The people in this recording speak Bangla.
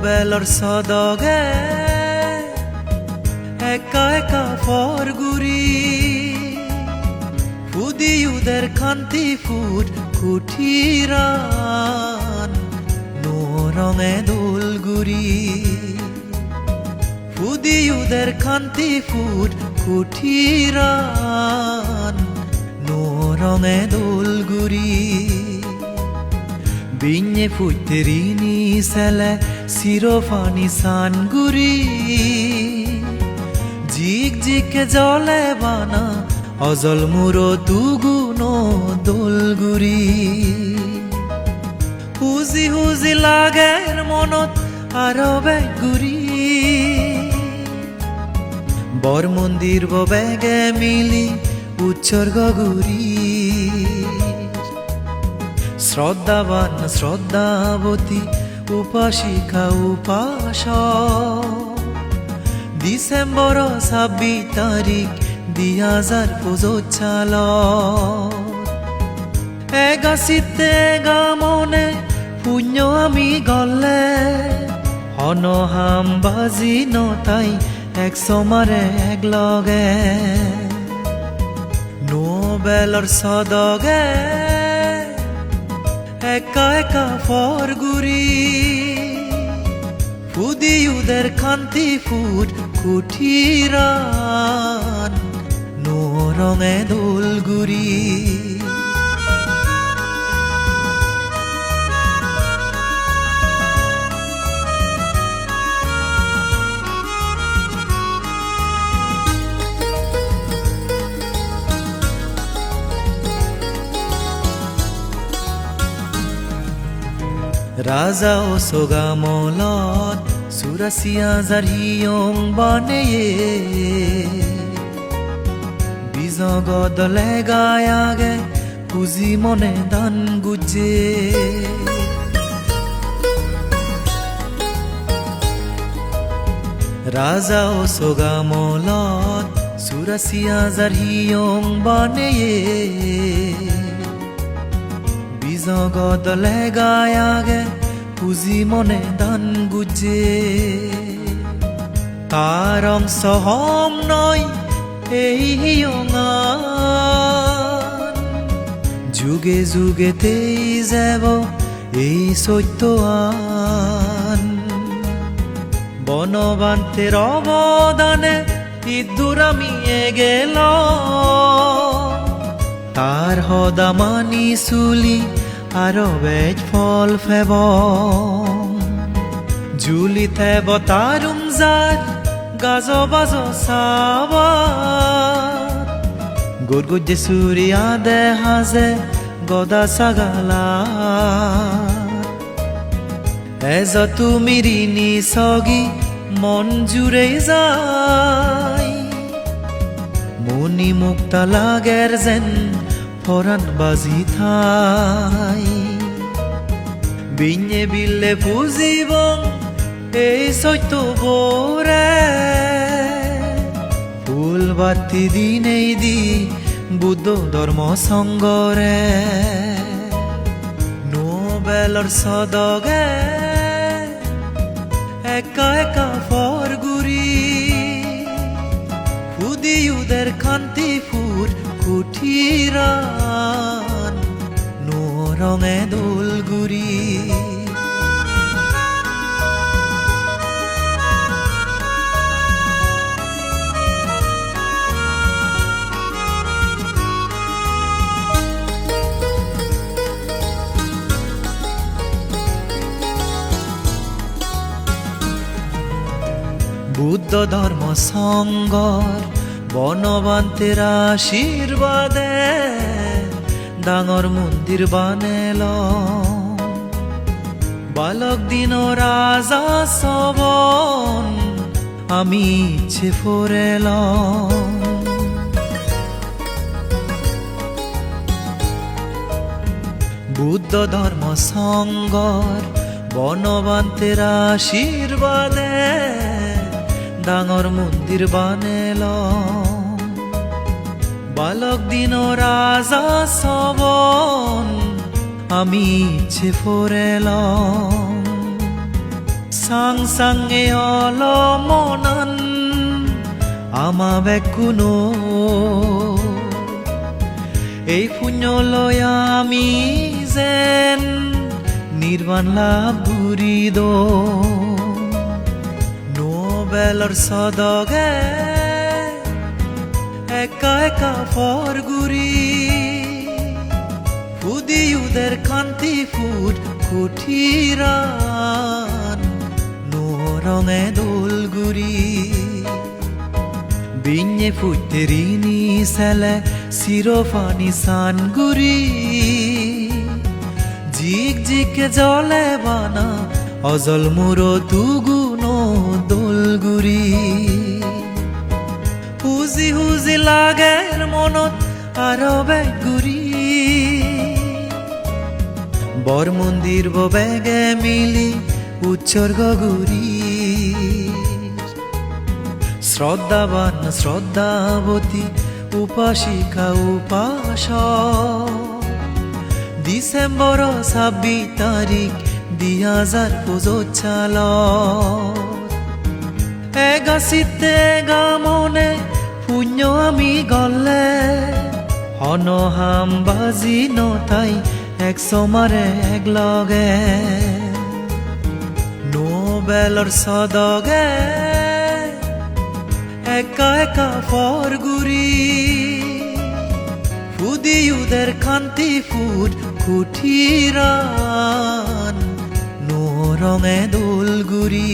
বেলর সদগে একা একা ফরগুরি ফুদিউদের খান্তি ফুট কুঠিরান নো রঙে দোলগুরি ফুদিউদের খান্তি ফুট কুঠিরান নো রঙে দোলগুরি বিnye ফুটেরিনি সেলে সিরোফানি সানগুরি জিক জিকে জলে বানা অজল মুরো দুগুনো দোলগুরি হুজি হুজি লাগের মনত আরো বেগুরি বর মন্দির বেগে মিলি উৎসর্গ গুরি শ্রদ্ধাবান শ্রদ্ধাবতী উপাসিকা উপাস ডিসেম্বর 26 তারিখ 2025 এগাছিতে গামনে পুণ্য আমি গলে অনহাম বাজি নতাই এক সমারে এক লগে নোবেলর সদগে একা একা ফরগুরি ফুদিউদের খান্তি ফুট কুঠিরান নো রঙে দোলগুরি রাজা ও সোগামলত সুরাসিয়া জারিয়ং বানেয়ে বিজগদ লেগায়াগে পুজি মনে দান গুজে রাজা ও সোগামলত সুরাসিয়া জারিয়ং বানেয়ে জগত লেগায়াগে পুজি মনে দান গুজে তার অংশ হম নয় এই হিয়ঙান যুগে যুগেতেই যাব এই সত্য আন বনবান্তের অবদানে ইদুর আমি গেল তার হদা মানি চুলি আরো বেজ ফল ফেব জুলি থেব তারুম যার গাজ বাজ সাবা গোর গজ্জে সুরিয়া দে হাজে গদা সাগালা এজ তুমি রিনি সগি মন জুড়ে যাই মনি মুক্তা লাগের যেন ফরান বাজি থাই বিnye বিলে ফুজিব এই সত্য বোরে ফুল বাতি দিনেই দি বুদ্ধ ধর্ম সঙ্গরে নোবেলর সদগে একা একা ফরগুরি ফুদিউদের খান্তি ফুট কুঠিরান নো রঙে দোলগুরি বুদ্ধ ধর্ম সঙ্গর বনবান্তের আশীর্বাদে ডাঙর মন্দির বানেল বালক দিন রাজা সবন আমি ইচ্ছে ফোরেল বুদ্ধ ধর্ম সঙ্গর বনবান্তের আশীর্বাদে ডাঙর মন্দির বানেল বালক দিন রাজা সবন আমি ইচ্ছে ফোরেল sang sange olomonan ama bekuno এই পুণ্য লৈ আমি যেন নিৰ্বাণ লাভ ঘূৰিদ নোবেলৰ সদগে একা একা ফৰ গুৰি ফুদিউদের কান্তি ফুট কুঠিরান নোরঙে দোলগুড়ি বিঞ্ঞে ফুটেরিনি সেলে সিরোফানি সানগুড়ি জিক জিকে জলে বানা অজল মুরো দুগুনো দোলগুড়ি হুজি হুজি লাগের মনত আরো বেগুড়ি বৰ মন্দিৰ বেগে মিলি উৎসৰ্গ গুৰি শ্ৰদ্ধাবান শ্ৰদ্ধাৱতী উপাসিকা উপাস ডিচেম্বৰ 26 তাৰিখ 2025 এগাচিতে গামনে পুণ্য আমি গলে হনহাম বাজি নতাই এক সমারে এক লগে নোবেলৰ সদগে একা একা ফর গুৰি ফুদিউদের কান্তি ফুট কুঠিরান নোরঙে দোলগুৰি